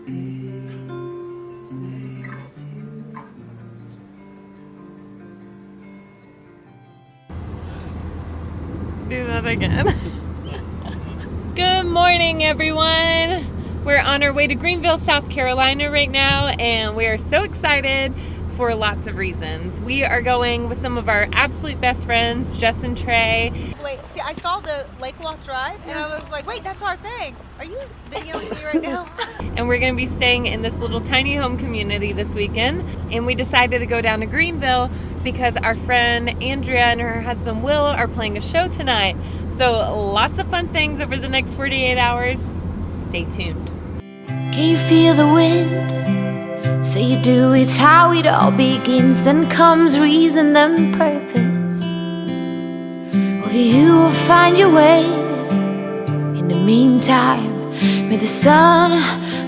Do that again. Good morning, everyone. We're on our way to Greenville, South Carolina right now, and we are so excited for lots of reasons. We are going with some of our absolute best friends, Jess and Trey. Wait, see, I saw the Lake Walk Drive, and I was like, wait, that's our thing. Are you videoing me right now? And we're going to be staying in this little tiny home community this weekend. And we decided to go down to Greenville because our friend Andrea and her husband Will are playing a show tonight. So lots of fun things over the next 48 hours. Stay tuned. Can you feel the wind? Say you do, it's how it all begins. Then comes reason, then purpose. Well, you will find your way. In the meantime, may the sun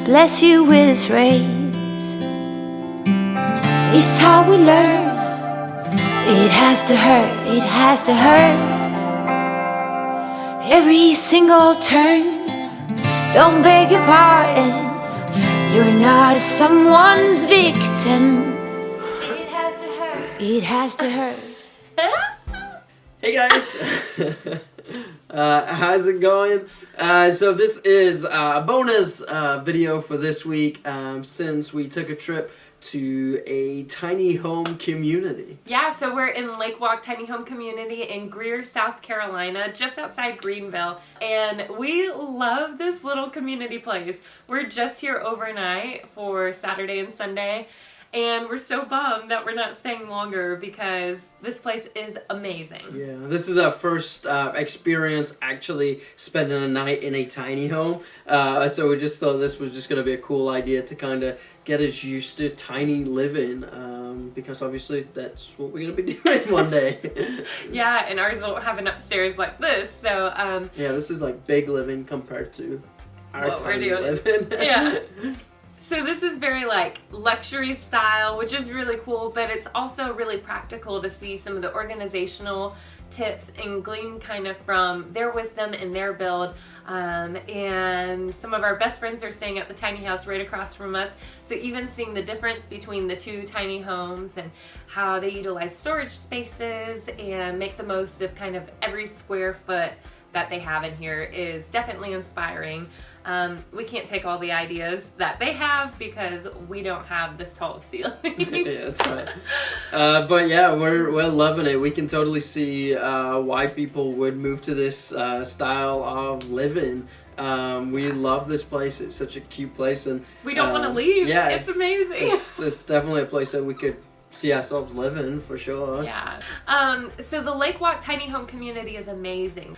bless you with its rays. It's how we learn. It has to hurt, it has to hurt. Every single turn, don't beg your pardon. You're not someone's victim. It has to hurt, it has to hurt. Hey guys, how's it going? So this is a bonus video for this week since we took a trip to a tiny home community. Yeah, so we're in Lake Walk Tiny Home Community in Greer, South Carolina, just outside Greenville. And we love this little community place. We're just here overnight for Saturday and Sunday. And we're so bummed that we're not staying longer because this place is amazing. Yeah, this is our first experience actually spending a night in a tiny home. So we just thought this was just going to be a cool idea to kind of get us used to tiny living because obviously that's what we're going to be doing one day. Yeah, and ours won't have an upstairs like this. So yeah, this is like big living compared to our what tiny we're doing. living. Yeah. So this is very like luxury style, which is really cool, but it's also really practical to see some of the organizational tips and glean kind of from their wisdom and their build. And some of our best friends are staying at the tiny house right across from us. So even seeing the difference between the two tiny homes and how they utilize storage spaces and make the most of kind of every square foot that they have in here is definitely inspiring. We can't take all the ideas that they have because we don't have this tall of ceilings. Yeah, that's right. But yeah, we're loving it. We can totally see why people would move to this style of living. We love this place. It's such a cute place, and we don't want to leave. Yeah, it's amazing. It's definitely a place that we could see ourselves living for sure. Yeah. So the Lake Walk Tiny Home Community is amazing.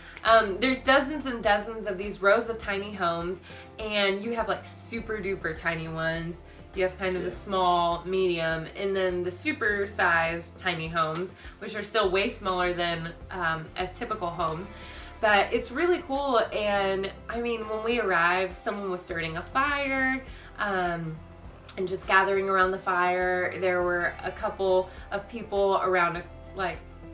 There's dozens and dozens of these rows of tiny homes, and you have like super duper tiny ones. You have kind of the small, medium, and then the super size tiny homes, which are still way smaller than a typical home. But it's really cool, and I mean, when we arrived, someone was starting a fire, and just gathering around the fire. There were a couple of people around a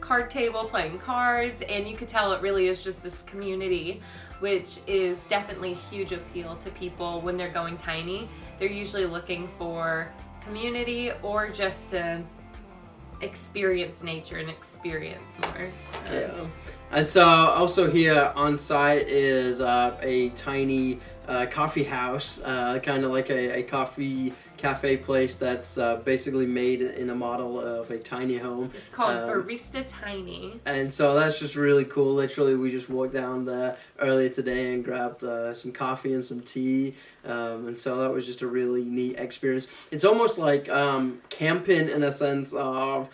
card table playing cards, and you could tell it really is just this community, which is definitely a huge appeal to people when they're going tiny. They're usually looking for community or just to experience nature and experience more. Yeah. And so also here on site is a tiny coffee house, kind of like a coffee cafe place that's basically made in a model of a tiny home. It's called Barista Tiny. And so that's just really cool. Literally, we just walked down there earlier today and grabbed some coffee and some tea. And so that was just a really neat experience. It's almost like camping in a sense of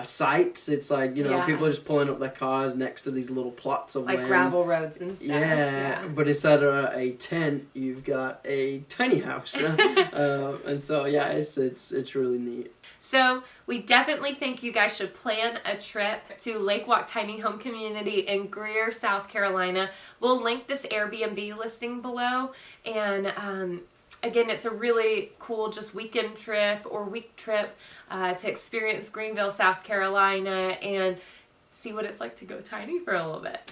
sites. It's like, you know, people are just pulling up their cars next to these little plots of land. Like gravel roads and stuff. Yeah, but instead of a tent, you've got a tiny house. And so, yeah, it's really neat. So we definitely think you guys should plan a trip to Lake Walk Tiny Home Community in Greer, South Carolina. We'll link this Airbnb listing below. And again, it's a really cool just weekend trip or week trip to experience Greenville, South Carolina, and see what it's like to go tiny for a little bit.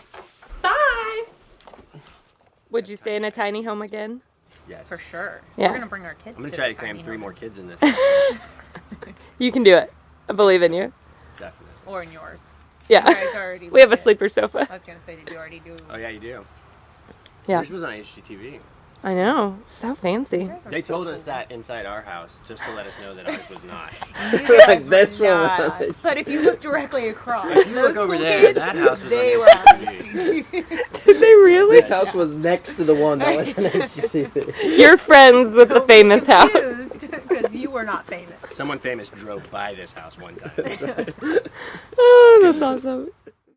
Bye! Would you stay in a tiny home again? Yes. For sure. Yeah. We're gonna bring our kids. I'm gonna to try the to cram tiny 3 home. more kids in this. Definitely. You can do it. I believe in you. Or in yours. Yeah. You guys already We have a did. sleeper sofa. I was gonna say, did you already do? Oh yeah, you do. Yeah. Yours was on HGTV. I know. So fancy. You guys are They so told us cool. that inside our house just to let us know that ours was not. You guys were That's not. right. But if you look directly across, If you those look over cool there, kids, that house was they on were on HGTV. HGTV. Did they really? This house was next to the one that was on HGTV. You're friends with the famous house. Because you were not famous. Someone famous drove by this house one time. Oh, that's awesome.